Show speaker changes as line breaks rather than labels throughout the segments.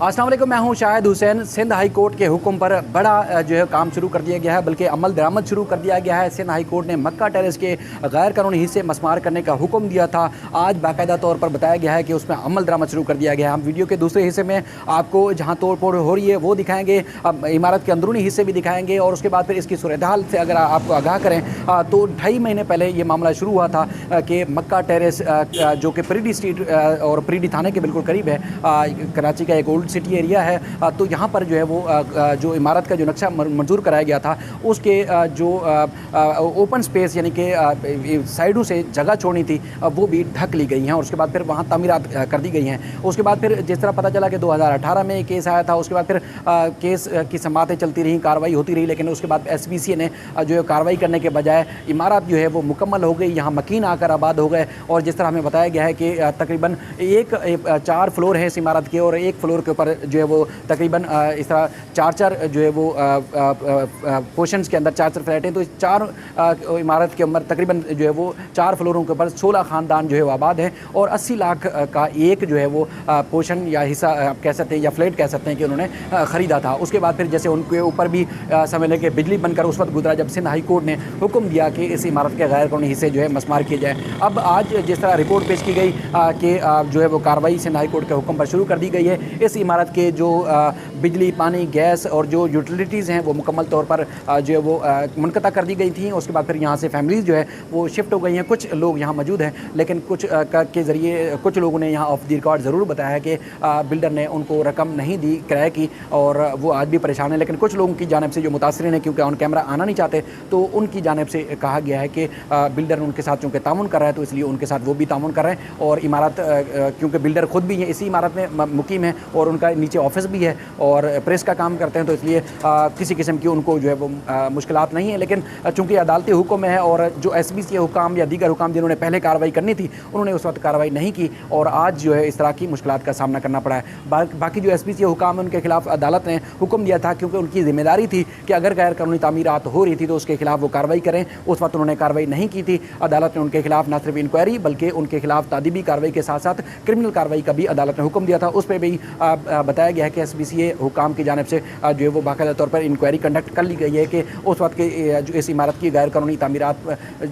अस्सलाम वालेकुम, मैं हूं शाहिद हुसैन। सिंध हाई कोर्ट के हुक्म पर बड़ा जो है काम शुरू कर दिया गया है, बल्कि अमल दरामद शुरू कर दिया गया है। सिंध हाई कोर्ट ने मक्का टेरेस के गैर कानूनी हिस्से मस्मार करने का हुक्म दिया था। आज बाकायदा तौर पर बताया गया है कि उसमें अमल दरामद शुरू कर दिया गया है। हम वीडियो के दूसरे हिस्से में आपको जहाँ तोड़ फोड़ हो रही है वो दिखाएंगे, इमारत के अंदरूनी हिस्से भी दिखाएंगे और उसके बाद फिर इसकी सूरत हाल से अगर आपको आगाह करें तो 2.5 महीने पहले ये मामला शुरू हुआ था कि मक्का टेरेस जो कि परीडी स्ट्रीट और परीडी थाने के बिल्कुल करीब है, कराची का एक ओल्ड सिटी एरिया है, तो यहाँ पर जो है वो जो इमारत का जो नक्शा मंजूर कराया गया था उसके जो ओपन स्पेस यानी कि साइडों से जगह छोड़नी थी वो भी ढक ली गई हैं और उसके बाद फिर वहाँ तामीरात कर दी गई हैं। उसके बाद फिर जिस तरह पता चला कि 2018 में केस आया था, उसके बाद फिर केस की समातें चलती रहीं, कार्रवाई होती रही, लेकिन उसके बाद SBCA ने जो है कार्रवाई करने के बजाय इमारत जो है वो मुकम्मल हो गई, यहाँ मकीन आकर आबाद हो गए। और जिस तरह हमें बताया गया है कि तकरीबन 4 फ्लोर है इस इमारत के और एक फ्लोर के ऊपर जो है वो तकरीबन इस तरह 4 जो है वो पोर्शंस के अंदर 4 फ्लैट हैं। तो इस 4 इमारत के अंदर तकरीबन जो है वो 4 फ्लोरों के ऊपर 16 ख़ानदान जो है वो आबाद हैं और 80 लाख का एक जो है वो पोर्शन या हिस्सा आप कह सकते हैं या फ्लैट कह सकते हैं कि उन्होंने ख़रीदा था। उसके बाद फिर जैसे उनके ऊपर भी समझ लें कि बिजली बनकर उस वक्त गुजरा जब सिंध हाई कोर्ट ने हुक्म दिया कि इस इमारत के गैर कानूनी हिस्से जो है मस्मार किए जाए। अब आज जिस तरह रिपोर्ट पेश की गई कि जो है वो कार्रवाई सिंध हाई कोर्ट के हुक्म पर शुरू कर दी गई है। इस इमारत के जो बिजली, पानी, गैस और जो यूटिलिटीज़ हैं वो मुकम्मल तौर पर जो है वो मुनक़ता कर दी गई थी। उसके बाद फिर यहाँ से फैमिलीज़ जो है वो शिफ्ट हो गई हैं। कुछ लोग यहाँ मौजूद हैं, लेकिन कुछ के ज़रिए कुछ लोगों ने यहाँ ऑफ द रिकॉर्ड ज़रूर बताया है कि बिल्डर ने उनको रकम नहीं दी किराए की और वो आज भी परेशान है। लेकिन कुछ लोगों की जानिब से जो मुतासरीन हैं, क्योंकि ऑन कैमरा आना नहीं चाहते, तो उनकी जानिब से कहा गया है कि बिल्डर उनके साथ चूँकि तामुन कर रहा है तो इसलिए उनके साथ वो भी तामुन कर रहे हैं। और इमारत क्योंकि बिल्डर ख़ुद भी है इसी इमारत में मुकीम है और उनका नीचे ऑफिस भी है और प्रेस का काम करते हैं, तो इसलिए किसी किस्म की उनको जो है वो मुश्किलात नहीं है। लेकिन चूँकि अदालती हुक्म है और जो SBCA हुकाम या दीगर हुकाम जिन्होंने पहले कार्रवाई करनी थी उन्होंने उस वक्त कार्रवाई नहीं की और आज जो है इस तरह की मुश्किलात का सामना करना पड़ा है। बाकी जो SBCA हुकाम है उनके खिलाफ अदालत ने हुक्म दिया था, क्योंकि उनकी जिम्मेदारी थी कि अगर गैर कानूनी तामीरात हो रही थी तो उसके खिलाफ वो कार्रवाई करें। उस वक्त उन्होंने कार्रवाई नहीं की थी। अदालत ने उनके खिलाफ न सिर्फ इंक्वायरी बल्कि उनके खिलाफ तादीबी कार्रवाई के साथ साथ क्रिमिनल कार्रवाई का भी अदालत ने हुक्म दिया था। उस पर भी बताया गया है कि SBCA हुकाम की जानिब से जो है वो बाकायदा तौर पर इंक्वायरी कंडक्ट कर ली गई है कि उस वक्त के जो इस इमारत की गैर कानूनी तामीरात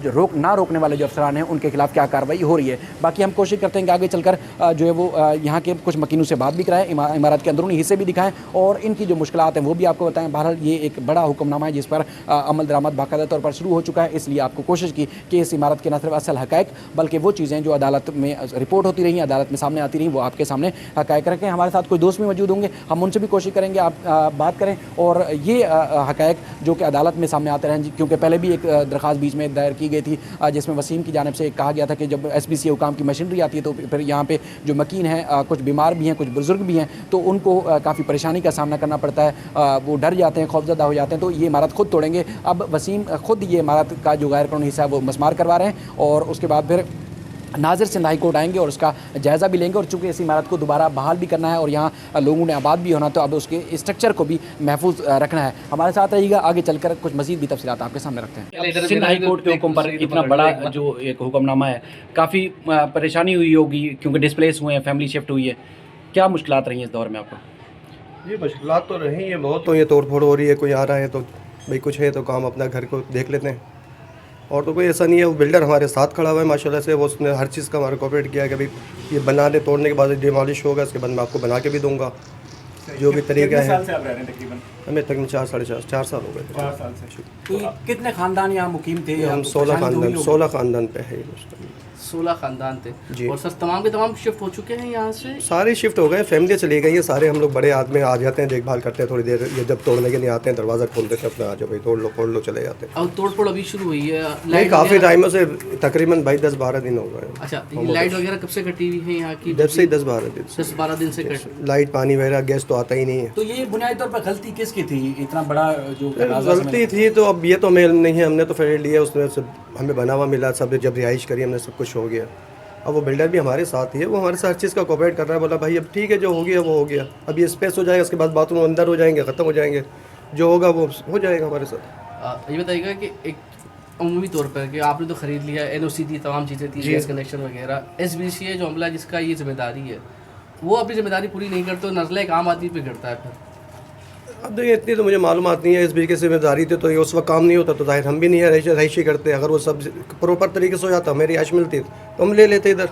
रोकने वाले जो अफसरान हैं उनके खिलाफ क्या कार्रवाई हो रही है। बाकी हम कोशिश करते हैं कि आगे चलकर जो है वो यहाँ के कुछ मकीनों से बात भी कराएं, इमारत के अंदरूनी हिस्से भी दिखाएं और इनकी जो मुश्किलात हैं वो भी आपको बताएं। बहरहाल ये एक बड़ा हुक्मनामा है जिस पर अमल दरामद बाकायदा तौर पर शुरू हो चुका है, इसलिए आपको कोशिश की कि इस इमारत के न सिर्फ असल हक़ाइक़ बल्कि वो चीज़ें जो अदालत में रिपोर्ट होती रही, अदालत में सामने आती रही, वो आपके सामने हक़ाइक़ रखें। हमारे साथ कोई दोस्त भी मौजूद होंगे, हम उनसे भी कोशिश करेंगे आप बात करें और ये हक़ाइक़ जो कि अदालत में सामने आते रहें, क्योंकि पहले भी एक दरख्वास्त बीच में दायर की गई थी जिसमें वसीम की जानिब से कहा गया था कि जब SBCA हुकाम की मशीनरी आती है तो फिर यहाँ पे जो मकीन हैं कुछ बीमार भी हैं, कुछ बुज़ुर्ग भी हैं, तो उनको काफ़ी परेशानी का सामना करना पड़ता है, वो डर जाते हैं, खौफज़दा हो जाते हैं, तो ये इमारत खुद तोड़ेंगे। अब वसीम खुद ये इमारत का जो गैर कानूनी हिस्सा है वो मस्मार करवा रहे हैं और उसके बाद फिर नाज़िर सिंध हाई कोर्ट आएंगे और उसका जायज़ा भी लेंगे। और चूँकि इस इमारत को दोबारा बहाल भी करना है और यहाँ लोगों ने आबाद भी होना, तो अब उसके स्ट्रक्चर को भी महफूज रखना है। हमारे साथ रहिएगा, आगे चलकर कुछ मज़ीद भी तफसीलात आपके सामने रखते हैं। सिंध हाई कोर्ट के हुक्म पर इतना बड़ा जो एक हुक्मनामा है, काफ़ी परेशानी हुई होगी क्योंकि डिस्प्लेस हुए हैं, फैमिली शिफ्ट हुई है, क्या मुश्किलात रही हैं इस दौर में आपको?
ये मुश्किलात तो रही हैं बहुत, तो ये तोड़ फोड़ हो रही है, कोई आ रहा है तो भाई कुछ है तो काम अपना घर को देख लेते हैं और तो कोई ऐसा नहीं है। वो बिल्डर हमारे साथ खड़ा हुआ है माशाल्लाह से, वो उसने हर चीज़ का हमारा कोऑपरेट किया कि भाई ये बना दे, तोड़ने के बाद डिमॉलिश होगा, उसके बाद मैं आपको बना के भी दूंगा जो भी तरीका है।
साल से आप रह रहे हैं तकरीबन?
हमें तकरीबन 4 साल हो गए।
4 साल से।
तो कितने ख़ानदान यहाँ मुकीम थे?
हम 16 ख़ानदान पे है।
16 ख़ानदान थे
जी।
और सर तमाम के तमाम शिफ्ट हो चुके हैं यहाँ से?
सारे शिफ्ट हो गए, फैमिली चली गई है सारे। हम लोग बड़े आदमी आ जाते हैं, देखभाल करते हैं थोड़ी देर, ये जब तोड़ने के लिए आते हैं दरवाज़ा खोल देते हैं, अपना आ जाओ भाई तोड़ लो चले जाते हैं।
और तोड़ फोड़ अभी शुरू हुई है?
नहीं, काफ़ी टाइमों से, तकरीबन भाई 10-12 दिन हो गए।
अच्छा, लाइट वगैरह कब से कटी हुई है यहाँ की?
जब से 10-12 दिन
10-12 दिन से कट।
लाइट पानी वगैरह गैस तो आता ही नहीं है।
तो ये बुनियादी तौर पर गलती किसकी थी? इतना बड़ा जो
गलती थी तो अब ये तो हमें नहीं है, हमने तो फेड लिया, उसमें सब हमें बना हुआ मिला, सब जब रिहाइश करी हमने सब कुछ हो गया। अब वो बिल्डर भी हमारे साथ ही है, वो हमारे साथ हर चीज़ का कोऑपरेट कर रहा है। बोला भाई अब ठीक है, जो हो गया वो हो गया, अब ये स्पेस हो जाएगा, उसके बाद बाथरूम अंदर हो जाएंगे, ख़त्म हो जाएंगे, जो होगा वो हो जाएगा हमारे साथ।
ये बताइएगा कि एक अमूमी तौर पर कि आपने तो ख़रीद लिया, NOC दी, तमाम चीज़ें थी, गैस कनेक्शन वगैरह, SBCA जो अमला जिसका ये जिम्मेदारी है, वो अपनी जिम्मेदारी पूरी नहीं करते तो नजला एक आम आदमी पे गिरता है फिर।
अब देखिए इतनी तो मुझे मालूमात नहीं है, इस बीच की जिम्मेदारी थी तो ये उस वक्त काम नहीं होता तो जाहिर हम भी नहीं रहायशी करते। अगर वो सब प्रॉपर तरीके से हो जाता, हमें रिहाइश मिलती तो हम ले लेते इधर।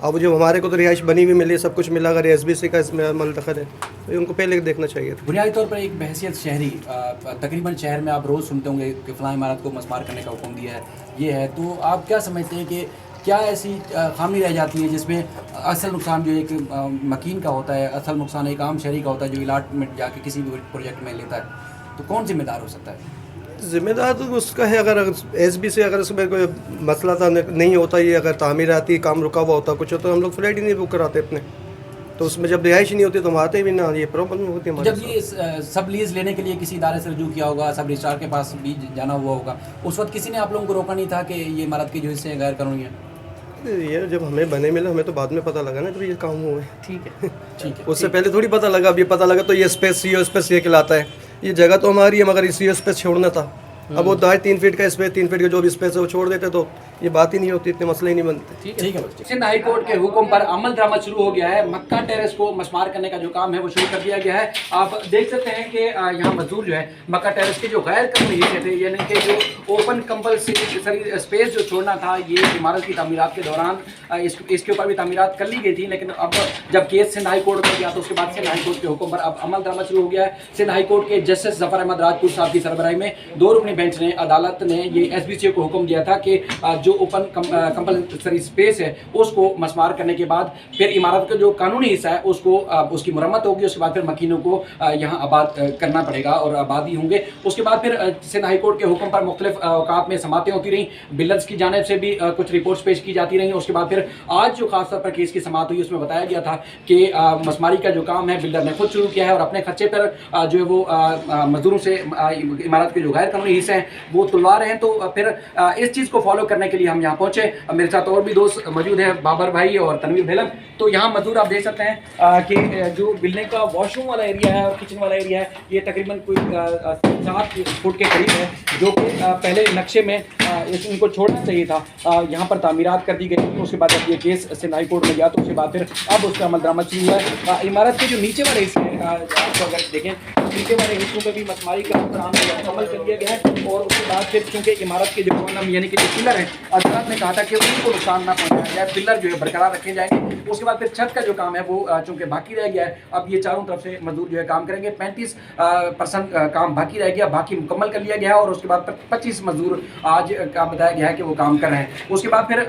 अब जो हमारे को तो रिहाइश बनी हुई मिली, सब कुछ मिला, अगर SBC का इसमें अमल दखल है तो ये उनको पहले देखना चाहिए था।
बुनियादी तौर पर एक बहैसियत शहरी तकरीबन शहर में आप रोज़ सुनते होंगे कि फ़लाँ इमारत को मस्मार करने का हुक्म दिया है, ये है, तो आप क्या समझते हैं कि क्या ऐसी खामी रह जाती है जिसमें असल नुकसान जो एक मकीन का होता है, असल नुकसान एक आम शहरी का होता है जो इलाटमेंट जाके किसी भी प्रोजेक्ट में लेता है, तो कौन जिम्मेदार हो सकता है?
जिम्मेदार तो उसका है, अगर SBC अगर उसमें कोई मसला था नहीं होता, ये अगर तामीराती काम रुका हुआ होता कुछ तो हम लोग फ्लैट ही नहीं बुक कराते अपने, तो उसमें जब रिहाइश नहीं होती तो हम आते भी ना, ये प्रॉब्लम होती है हमारे
जब ये सब लीज़ लेने के लिए किसी इदारे से रजू किया होगा, सब रजिस्ट्रार के पास भी जाना हुआ होगा, उस वक्त किसी ने आप लोगों को रोका नहीं था कि ये इमारत के जो हिस्से हैं गैर कानूनी हैं?
ये जब हमें बने मिला, हमें तो बाद में पता लगा ना जब ये काम हुए।
ठीक है।
ठीक है,
उससे पहले थोड़ी पता लगा, अब ये पता लगा तो ये स्पेस CO स्पेस ये कहलाता है। ये जगह तो हमारी है मगर CO स्पेस छोड़ना था। अब वो 3 फीट का स्पेस, 3 फीट का जो भी स्पेस है वो छोड़ देते तो ये बात ही नहीं होती, इतने मसले ही नहीं बनते।
ठीक है। सिंध हाई कोर्ट के हुक्म पर अमल दरामद शुरू हो गया है। मक्का टेरेस को मस्मार करने का जो काम है वो शुरू कर दिया गया है। आप देख सकते हैं कि यहाँ मजदूर जो है मक्का टेरेस के जो गैर कानूनी हिस्से थे, यानी कि जो ओपन कंपल्सरी स्पेस जो छोड़ना था, ये इमारत की तामीरात के दौरान इसके ऊपर भी तामीरात कर ली गई थी, लेकिन अब जब केस सिंध हाई कोर्ट में गया तो उसके बाद सिंध हाई कोर्ट के हुक्म पर अब अमल दरामद शुरू हो गया है। सिंध हाई कोर्ट के जस्टिस जफर अहमद राजपूत साहब की सरबराही में 2 रुकनी बेंच ने अदालत ने ये SBC को हुक्म दिया था कि जो ओपन कंपल्सरी स्पेस है उसको मस्मार करने के बाद फिर इमारत का जो कानूनी हिस्सा है उसको उसकी मुरम्मत होगी, उसके बाद फिर मकीनों को यहाँ आबाद करना पड़ेगा और आबादी होंगे। उसके बाद फिर सिंध हाई कोर्ट के हुक्म पर मुख्तलिफ औकात में समातें होती रहीं, बिल्डर्स की जानिब से भी कुछ रिपोर्ट्स पेश की जाती रहीं। उसके बाद फिर आज जो खास तौर पर केस की समात हुई उसमें बताया गया था कि मस्मारी का जो काम है बिल्डर ने खुद शुरू किया है और अपने खर्चे पर जो है वो मजदूरों से इमारत के जो गैर कानूनी हिस्से हैं वो तुलवा रहे हैं। तो फिर इस चीज़ को फॉलो करने के लिए हम यहाँ पहुँचे। मेरे साथ और भी दोस्त मौजूद हैं, बाबर भाई और तनवीर बेलम। तो यहाँ मजदूर आप देख सकते हैं कि जो बिल्डिंग का वॉशरूम वाला एरिया है और किचन वाला एरिया है ये तकरीबन कोई 7 फुट के करीब है, जो कि पहले नक्शे में इनको छोड़ना चाहिए था। यहाँ पर तामीरात कर दी गई थी। उसके बाद जब ये केस सिंध हाई कोर्ट में गया तो उसके बाद फिर अब उसका अमल दरामद शुरू हुआ है। इमारत के जो नीचे वाले हिस्से आपको अगर देखें नीचे वाले हिस्सों पर भी मस्मारी का अमल कर दिया गया है। और उसके बाद फिर चूँकि इमारत के जो यानी कि जो पिलर है अदालत ने कहा था कि उनको नुकसान ना पहुँचाया जाए, पिलर जो है बरकरार रखे जाएंगे। उसके बाद फिर छत का जो काम है वो चूँकि बाकी रह गया है, अब ये चारों तरफ से मजदूर जो है काम करेंगे। 35% काम बाकी रह गया, बाकी मुकम्मल कर लिया गया है और उसके बाद 25 मजदूर आज का बताया गया है कि वो काम कर रहे हैं। उसके बाद फिर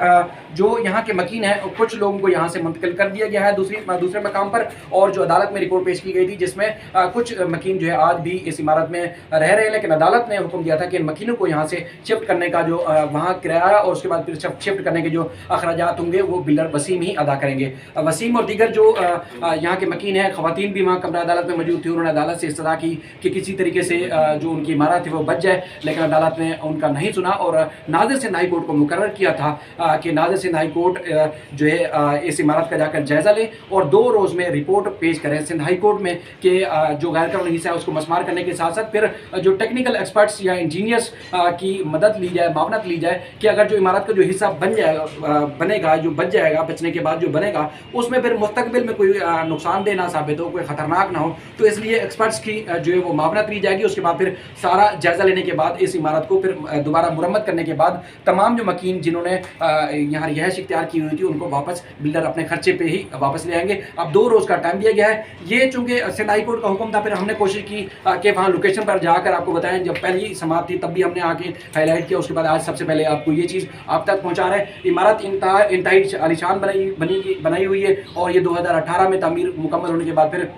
जो यहाँ के मकीन है कुछ लोगों को यहाँ से मुंतकिल कर दिया गया है दूसरे मकाम पर। और जो अदालत में रिपोर्ट पेश की गई थी जिसमें कुछ मकीन जो है आज भी इस इमारत में रह रहे हैं, लेकिन अदालत ने हुक्म दिया था कि इन मकीनों को यहाँ से शिफ्ट करने का जो वहाँ किराया और उसके बाद फिर शिफ्ट करने के जो अखराजात होंगे वो बिल्डर वसीम ही अदा करेंगे। वसीम और दीगर जो यहाँ के मकीन हैं, ख़वातीन भी वहाँ कमरा अदालत में मौजूद थी, उन्होंने अदालत से इस्तदा की कि किसी तरीके से जो उनकी इमारत है वो बच जाए, लेकिन अदालत ने उनका नहीं सुना और नाज़िर सिंध हाई कोर्ट को मुकर्रर किया था कि नाज़िर सिंध हाई कोर्ट जो है इस इमारत का जाकर जायज़ा ले और 2 रोज़ में रिपोर्ट पेश करें सिंध हाई कोर्ट में कि जो गैर कानूनी हिस्सा है उसको मस्मार करने के साथ साथ फिर जो टेक्निकल एक्सपर्ट्स या इंजीनियर्स की मदद ली जाए, मावनत ली जाए कि अगर जो इमारत का जो हिस्सा बनेगा, जो बच जाएगा, बचने के बाद जो बनेगा उसमें फिर मुस्तकबिल में कोई नुकसानदेह ना साबित हो, कोई ख़तरनाक ना हो, तो इसलिए एक्सपर्ट्स की जो है वो मावनत ली जाएगी। उसके बाद फिर सारा जायज़ा लेने के बाद इस इमारत को फिर दोबारा मुरम्मत करने के बाद तमाम जो मकीन जिन्होंने यहाँ रिहाइश इख्तियार की हुई थी उनको वापस बिल्डर अपने खर्चे पर ही वापस ले आएंगे। अब 2 रोज़ का टाइम दिया गया है। ये चूँकि सिंध हाई कोर्ट का हुक्म था, फिर हमने कोशिश की कि वहाँ लोकेशन पर जाकर आपको बताएं। जब पहली समाप्त थी तब भी हमने आके हाईलाइट किया, उसके बाद आज सबसे पहले आपको ये चीज़ आप तक पहुँचा रहे हैं। इमारत इंतहाई आलीशान बनाई हुई है और ये 2018 में तामीर मुकम्मल होने के बाद फिर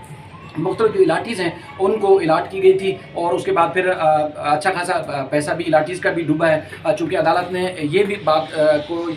मुख्तलिफ जो इलाटीज़ हैं उनको इलाट की गई थी और उसके बाद फिर अच्छा खासा पैसा भी इलाटीज़ का भी डूबा है। चूँकि अदालत ने ये भी बात को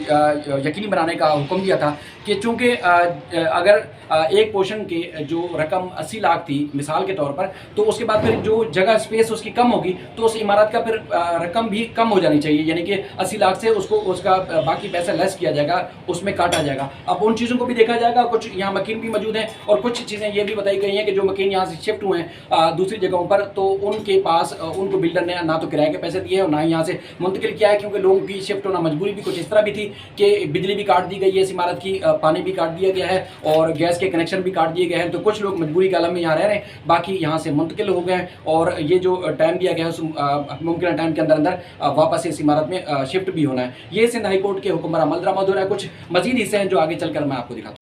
यकीनी बनाने का हुक्म दिया था कि चूँकि अगर एक पोर्शन के जो रकम 80 लाख थी मिसाल के तौर पर, तो उसके बाद फिर जो जगह स्पेस उसकी कम होगी तो उस इमारत का फिर रकम भी कम हो जानी चाहिए, यानी कि 80 लाख से उसका बाकी पैसा लेस किया जाएगा, उसमें काटा जाएगा। अब उन चीज़ों को भी देखा जाएगा। कुछ यहाँ मकीन भी मौजूद हैं और कुछ चीज़ें ये भी बताई गई हैं कि जो मकीन यहाँ से शिफ्ट हुए हैं दूसरी जगहों पर, तो उनके पास उनको बिल्डर ने ना तो किराए के पैसे दिए और ना ही यहाँ से मुंतकिल किया है, क्योंकि लोगों की शिफ्ट होना मजबूरी भी कुछ इस तरह भी थी कि बिजली भी काट दी गई है इस इमारत की, पानी भी काट दिया गया है और गैस के कनेक्शन भी काट दिए गए हैं। तो कुछ लोग मजबूरी के आलम में यहाँ रह रहे हैं, बाकी यहाँ से मुंतकिल हो गए हैं और ये जो टाइम दिया गया है उस मुमकिन टाइम के अंदर अंदर वापस इस इमारत में शिफ्ट भी होना है। ये सिंध हाई कोर्ट के हुक्म पर अमल दरामद हो रहा है। कुछ मजीद हिस्से हैं जो आगे चलकर मैं आपको दिखाता हूँ।